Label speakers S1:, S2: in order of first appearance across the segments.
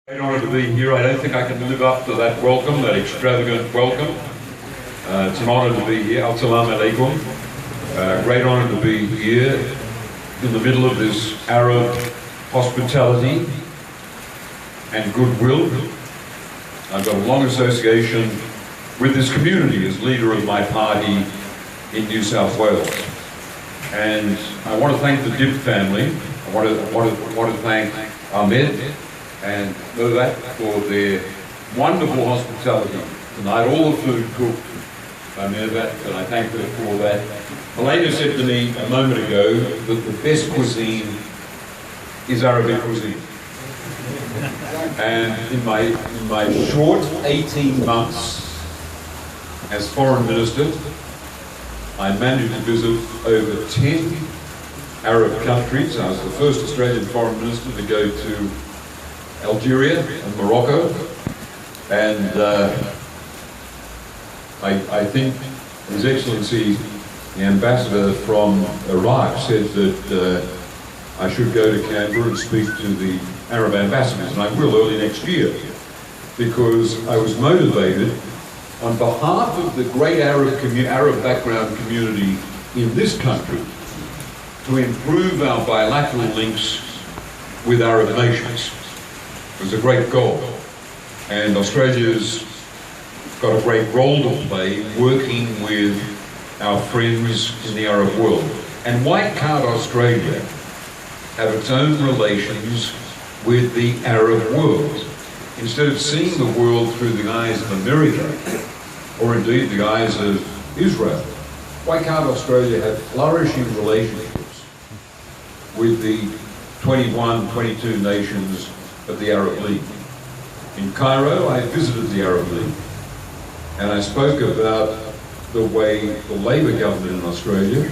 S1: Great honour to be here. I don't think I can live up to that welcome, that extravagant welcome. It's an honour to be here. Assalamu alaikum. Great honour to be here in the middle of this Arab hospitality and goodwill. I've got a long association with this community as leader of my party in New South Wales. And I want to thank the Dib family. I want to thank Ahmed and that for their wonderful hospitality tonight, all the food cooked by Mirvat, and I thank her for that. Elena said to me a moment ago that the best cuisine is Arabic cuisine. And in my short 18 months as foreign minister, I managed to visit over 10 Arab countries. I was the first Australian foreign minister to go to Algeria and Morocco, and I think His Excellency the Ambassador from Iraq said that I should go to Canberra and speak to the Arab ambassadors, and I will early next year, because I was motivated on behalf of the great Arab background community in this country to improve our bilateral links with Arab nations. It was a great goal, and Australia's got a great role to play working with our friends in the Arab world. And why can't Australia have its own relations with the Arab world? Instead of seeing the world through the eyes of America, or indeed the eyes of Israel, why can't Australia have flourishing relationships with the 21, 22 nations of the Arab League? In Cairo, I visited the Arab League, and I spoke about the way the Labor government in Australia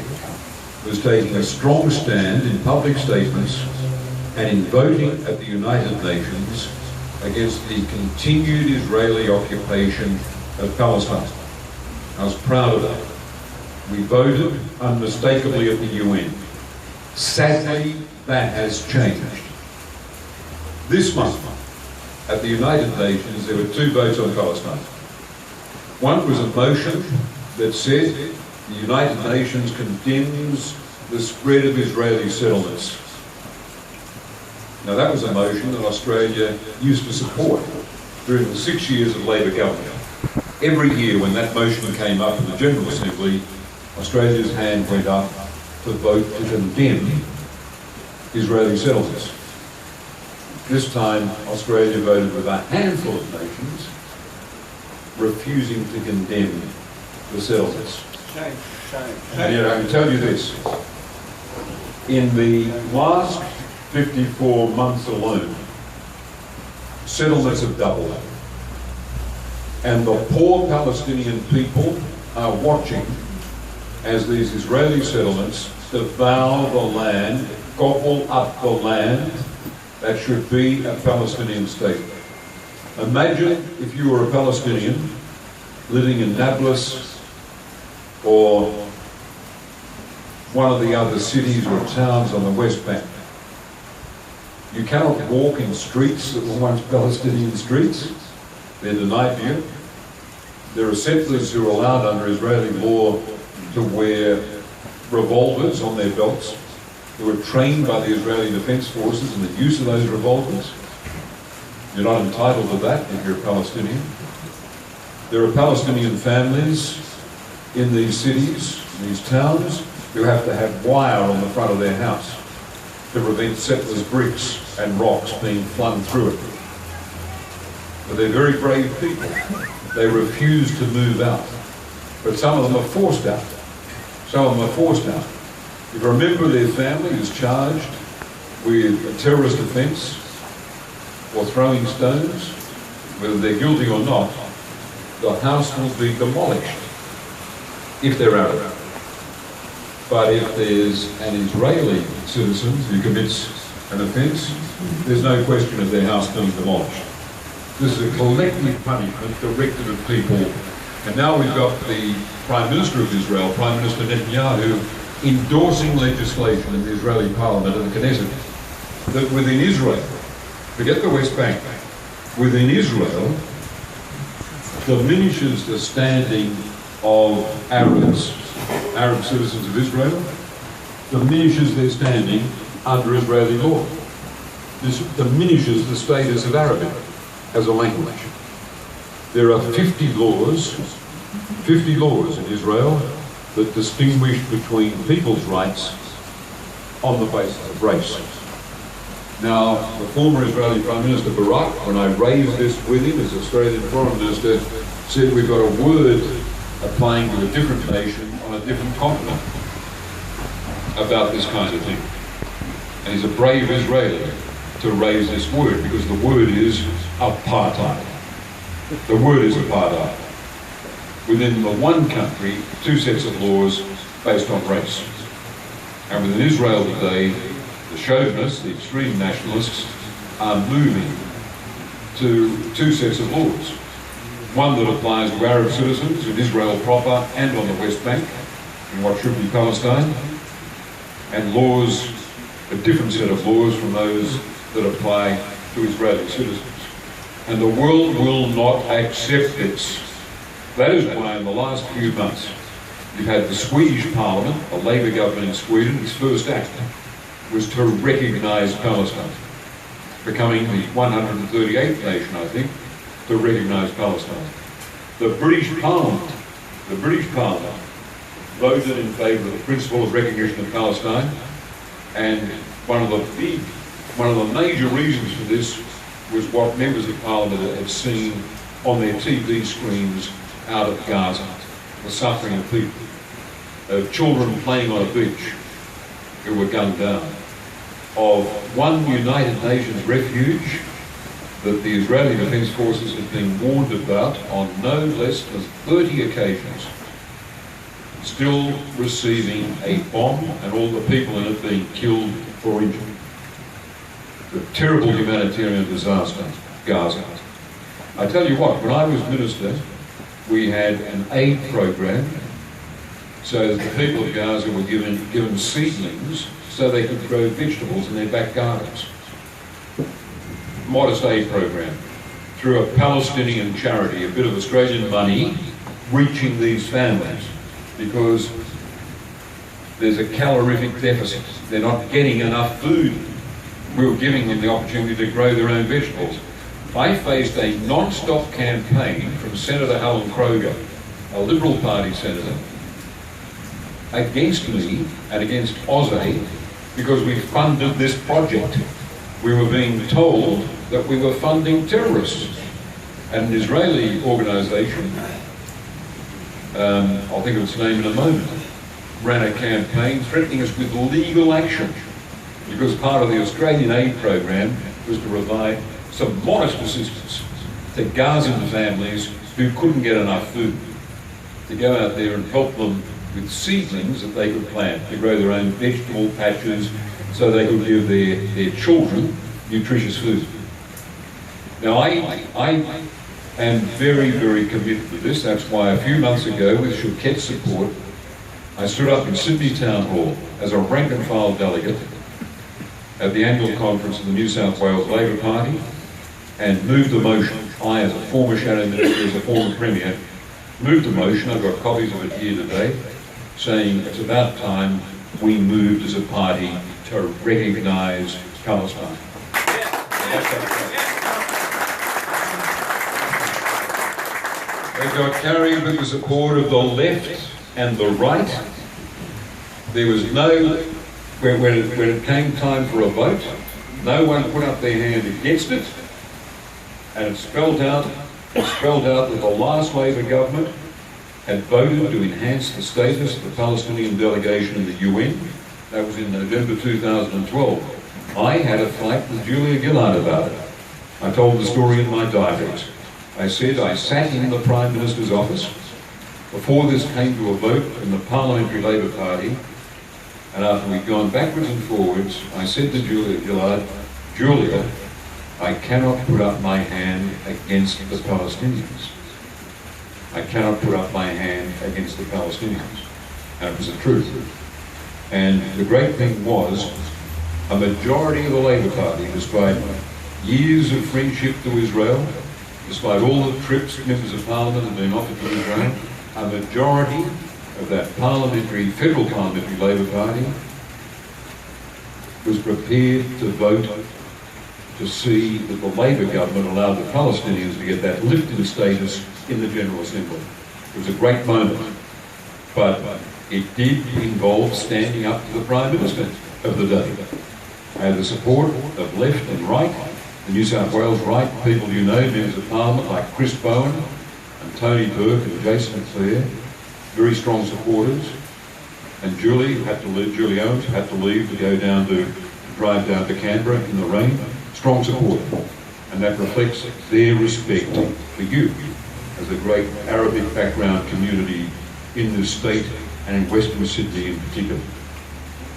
S1: was taking a strong stand in public statements and in voting at the United Nations against the continued Israeli occupation of Palestine. I was proud of that. We voted unmistakably at the UN. Sadly, that has changed. This month, at the United Nations, there were two votes on Palestine. One was a motion that said the United Nations condemns the spread of Israeli settlements. Now that was a motion that Australia used to support during the 6 years of Labor government. Every year when that motion came up in the General Assembly, Australia's hand went up to vote to condemn Israeli settlements. This time, Australia voted with a handful of nations refusing to condemn the settlements.
S2: Shame.
S1: And yet I can tell you this, in the last 54 months alone, settlements have doubled. And the poor Palestinian people are watching as these Israeli settlements devour the land, gobble up the land that should be a Palestinian state. Imagine if you were a Palestinian living in Nablus or one of the other cities or towns on the West Bank. You cannot walk in streets that were once Palestinian streets. They're denied you. There are settlers who are allowed under Israeli law to wear revolvers on their belts, who are trained by the Israeli Defense Forces in the use of those revolvers. You're not entitled to that if you're a Palestinian. There are Palestinian families in these cities, these towns, who have to have wire on the front of their house to prevent settlers' bricks and rocks being flung through it. But they're very brave people. They refuse to move out. But some of them are forced out. Some of them are forced out. If a member of their family is charged with a terrorist offence or throwing stones, whether they're guilty or not, the house will be demolished if they're Arab. But if there's an Israeli citizen who commits an offence, there's no question of their house being demolished. This is a collective punishment directed at people. And now we've got the Prime Minister of Israel, Prime Minister Netanyahu, endorsing legislation in the Israeli Parliament and the Knesset that within Israel, forget the West Bank, within Israel diminishes the standing of Arabs, Arab citizens of Israel, diminishes their standing under Israeli law. This diminishes the status of Arabic as a language. There are 50 laws in Israel that distinguish between people's rights on the basis of race. Now, the former Israeli Prime Minister Barak, when I raised this with him as Australian Foreign Minister, said we've got a word applying to a different nation on a different continent about this kind of thing. And he's a brave Israeli to raise this word, because the word is apartheid. The word is apartheid. Within the one country, two sets of laws based on race. And within Israel today, the chauvinists, the extreme nationalists, are moving to two sets of laws. One that applies to Arab citizens in Israel proper and on the West Bank, in what should be Palestine, and laws, a different set of laws from those that apply to Israeli citizens. And the world will not accept this. That is why in the last few months, you've had the Swedish Parliament, a Labour government in Sweden, its first act was to recognise Palestine, becoming the 138th nation, I think, to recognise Palestine. The British Parliament voted in favour of the principle of recognition of Palestine, and one of the major reasons for this was what members of Parliament had seen on their TV screens out of Gaza, the suffering of people, of children playing on a beach who were gunned down, of one United Nations refuge that the Israeli Defence Forces had been warned about on no less than 30 occasions, still receiving a bomb and all the people in it being killed or injured. The terrible humanitarian disaster, Gaza. I tell you what, when I was minister, we had an aid program so that the people of Gaza were given seedlings so they could grow vegetables in their back gardens. Modest aid program through a Palestinian charity, a bit of Australian money reaching these families, because there's a calorific deficit. They're not getting enough food. We were giving them the opportunity to grow their own vegetables. I faced a non-stop campaign from Senator Helen Kroger, a Liberal Party senator, against me and against Aussay because we funded this project. We were being told that we were funding terrorists. And an Israeli organisation, I'll think of its name in a moment, ran a campaign threatening us with legal action because part of the Australian aid program was to provide some modest assistance to Gazan families who couldn't get enough food, to go out there and help them with seedlings that they could plant, to grow their own vegetable patches so they could give their children nutritious food. Now I am very, very committed to this. That's why a few months ago, with Shawkett's support, I stood up in Sydney Town Hall as a rank and file delegate at the annual conference of the New South Wales Labor Party and moved a motion. I, as a former shadow minister, as a former premier, moved a motion, I've got copies of it here today, saying it's about time we moved as a party to recognise Palestine. They got carried with the support of the left and the right. There was no, when it came time for a vote, no one put up their hand against it, and it spelled out that the last Labor government had voted to enhance the status of the Palestinian delegation in the UN. That was in November 2012. I had a fight with Julia Gillard about it. I told the story in my diaries. I said I sat in the Prime Minister's office before this came to a vote in the Parliamentary Labor Party, and after we'd gone backwards and forwards, I said to Julia Gillard, Julia, I cannot put up my hand against the Palestinians. I cannot put up my hand against the Palestinians. And it was the truth. And the great thing was, a majority of the Labor Party, despite years of friendship to Israel, despite all the trips members of parliament have been offered to Israel, a majority of that federal parliamentary Labour Party was prepared to vote to see that the Labour government allowed the Palestinians to get that lifted status in the General Assembly. It was a great moment, but it did involve standing up to the Prime Minister of the day. I had the support of left and right, the New South Wales right, people you know, members of Parliament like Chris Bowen and Tony Burke and Jason McClare, very strong supporters, and Julie Owens had to leave to go down to drive down to Canberra in the rain. Strong support, and that reflects their respect for you as a great Arabic background community in this state and in Western Sydney in particular.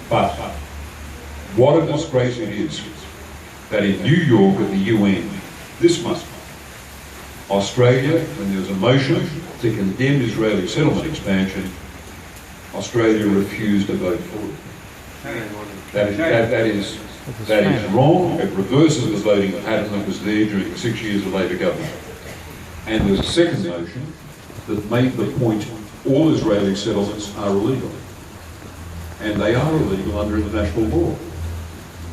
S1: But what a disgrace it is that in New York at the UN this month, Australia, when there was a motion to condemn Israeli settlement expansion, Australia refused to vote for it. That is wrong. It reverses the voting pattern that was there during the 6 years of Labour government. And there's a second motion that made the point all Israeli settlements are illegal. And they are illegal under international law.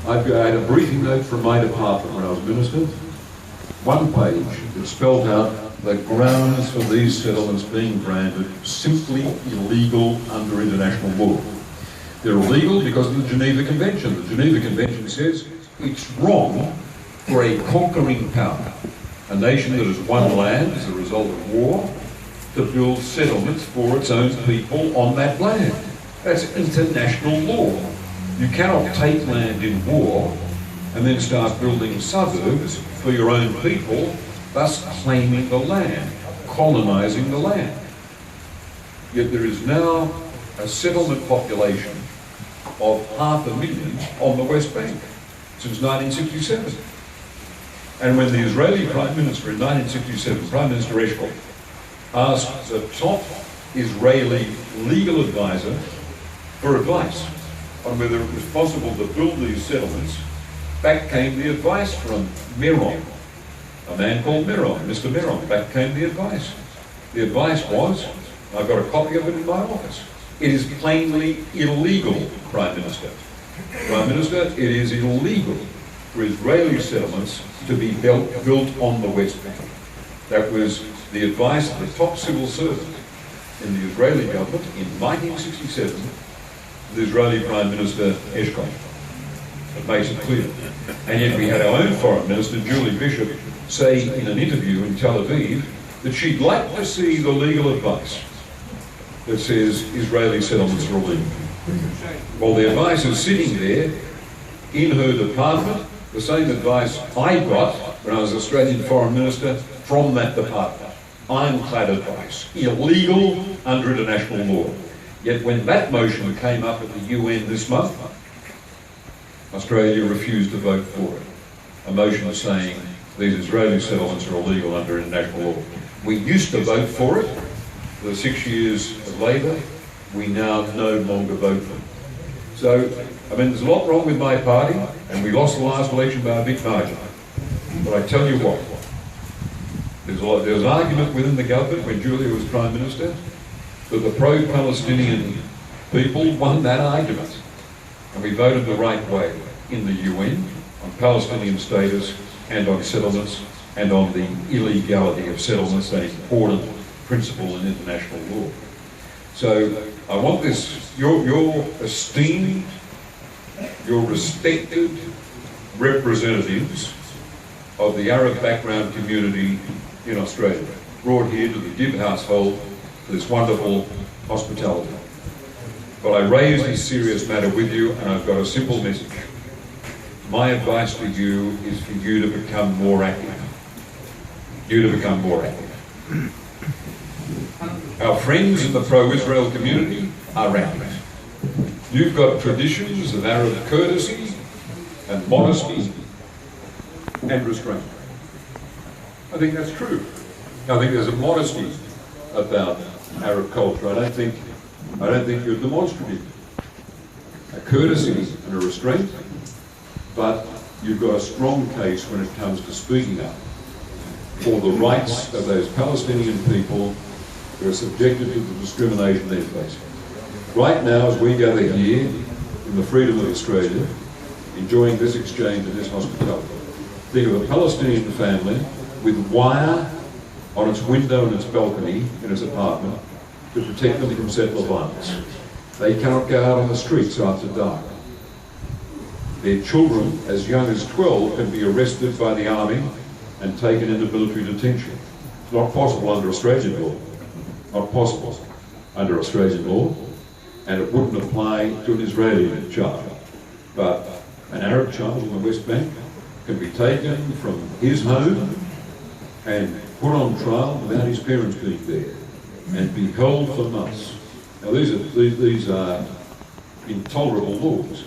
S1: I had a briefing note from my department when I was minister, one page that spelled out the grounds for these settlements being branded simply illegal under international law. They're illegal because of the Geneva Convention. The Geneva Convention says it's wrong for a conquering power, a nation that has won land as a result of war, to build settlements for its own people on that land. That's international law. You cannot take land in war and then start building suburbs for your own people, thus claiming the land, colonising the land. Yet there is now a settlement population of 500,000 on the West Bank since 1967. And when the Israeli Prime Minister in 1967, Prime Minister Eshkol, asked the top Israeli legal advisor for advice on whether it was possible to build these settlements, back came the advice from Meron, a man called Meron, Mr. Meron. Back came the advice. The advice was, I've got a copy of it in my office, it is plainly illegal, Prime Minister. Prime Minister, it is illegal for Israeli settlements to be built on the West Bank. That was the advice of the top civil servant in the Israeli government in 1967, the Israeli Prime Minister Eshkol. It makes it clear. And yet we had our own Foreign Minister, Julie Bishop, say in an interview in Tel Aviv that she'd like to see the legal advice that says Israeli settlements are illegal. Well, the advice is sitting there in her department, the same advice I got when I was Australian Foreign Minister from that department. Ironclad advice, illegal under international law. Yet when that motion came up at the UN this month, Australia refused to vote for it. A motion saying these Israeli settlements are illegal under international law. We used to vote for it. For the 6 years of Labor, we now no longer vote for it. So, I mean, there's a lot wrong with my party, and we lost the last election by a big margin. But I tell you what, there was an argument within the government when Julia was Prime Minister that the pro-Palestinian people won that argument. And we voted the right way in the UN on Palestinian status and on settlements and on the illegality of settlements, that important principle in international law. So I want this, your esteemed, your respected representatives of the Arab background community in Australia, brought here to the Dib household for this wonderful hospitality. But I raise this serious matter with you, and I've got a simple message. My advice to you is for you to become more active. You to become more active. Our friends in the pro-Israel community are active. You've got traditions of Arab courtesy and modesty and restraint. I think that's true. I think there's a modesty about Arab culture. I don't think you're demonstrative. A courtesy and a restraint, but you've got a strong case when it comes to speaking up for the rights of those Palestinian people who are subjected to the discrimination they're facing. Right now, as we gather here in the freedom of Australia, enjoying this exchange and this hospitality, think of a Palestinian family with wire on its window and its balcony in its apartment to protect them from settler violence. They cannot go out on the streets after dark. Their children, as young as 12, can be arrested by the army and taken into military detention. It's not possible under Australian law. Not possible under Australian law, and it wouldn't apply to an Israeli child. But an Arab child in the West Bank can be taken from his home and put on trial without his parents being there and be held for months. Now these are intolerable laws,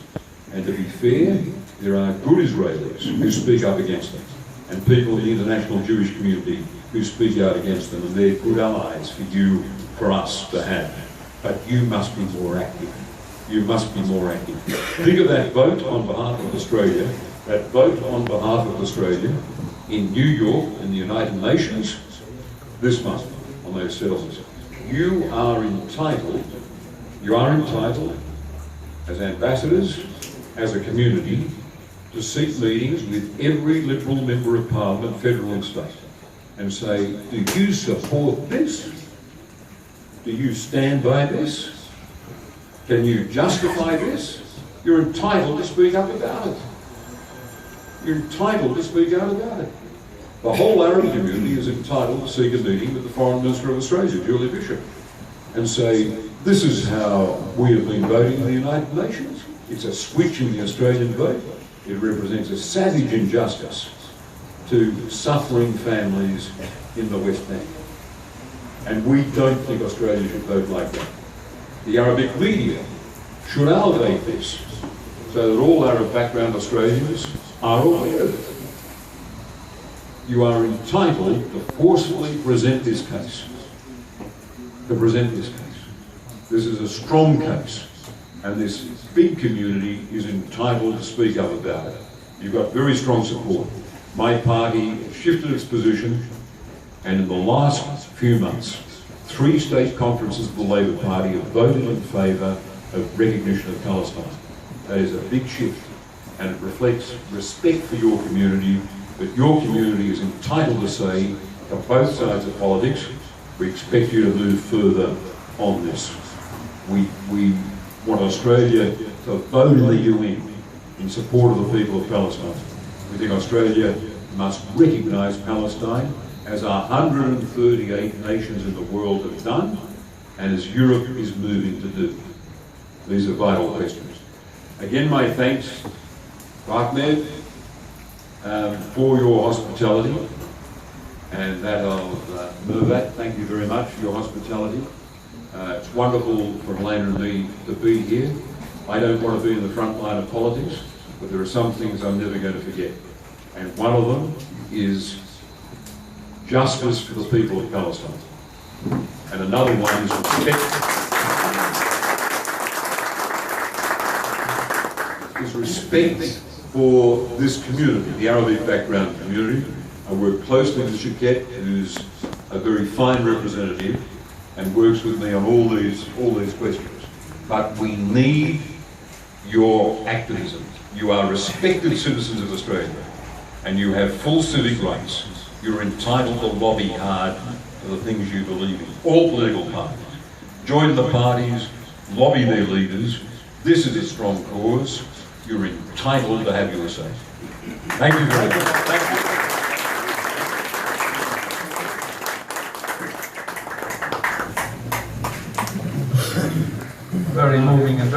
S1: and to be fair, there are good Israelis who speak up against them, and people in the international Jewish community who speak out against them, and they're good allies for you, for us to have. But you must be more active. You must be more active. Think of that vote on behalf of Australia, that vote on behalf of Australia in New York in the United Nations this month on those settlements. You are entitled as ambassadors, as a community, to seek meetings with every Liberal member of Parliament, federal and state, and say, do you support this? Do you stand by this? Can you justify this? You're entitled to speak up about it. You're entitled to speak out about it. The whole Arab community is entitled to seek a meeting with the Foreign Minister of Australia, Julie Bishop, and say, this is how we have been voting in the United Nations. It's a switch in the Australian vote. It represents a savage injustice to suffering families in the West Bank. And we don't think Australia should vote like that. The Arabic media should elevate this so that all Arab background Australians are aware of it. You are entitled to forcefully present this case. This is a strong case, and this big community is entitled to speak up about it. You've got very strong support. My party shifted its position, and in the last few months, 3 state conferences of the Labor Party have voted in favour of recognition of Palestine. That is a big shift, and it reflects respect for your community, that your community is entitled to say to both sides of politics, we expect you to move further on this. We want Australia to vote the UN in support of the people of Palestine. We think Australia must recognise Palestine as 138 nations in the world have done, and as Europe is moving to do. These are vital questions. Again, my thanks to Ahmed for your hospitality, and that of Mervat. Thank you very much for your hospitality. It's wonderful for Helena and me to be here. I don't want to be in the front line of politics, but there are some things I'm never going to forget. And one of them is justice for the people of Palestine. And another one is respect for this community, the Arabic background community. I work closely with Shawkett, who's a very fine representative and works with me on all these questions. But we need your activism. You are respected citizens of Australia, and you have full civic rights. You're entitled to lobby hard for the things you believe in. All political parties. Join the parties, lobby their leaders. This is a strong cause. You're entitled to have your say. Thank you very much. Thank you.
S2: Very moving and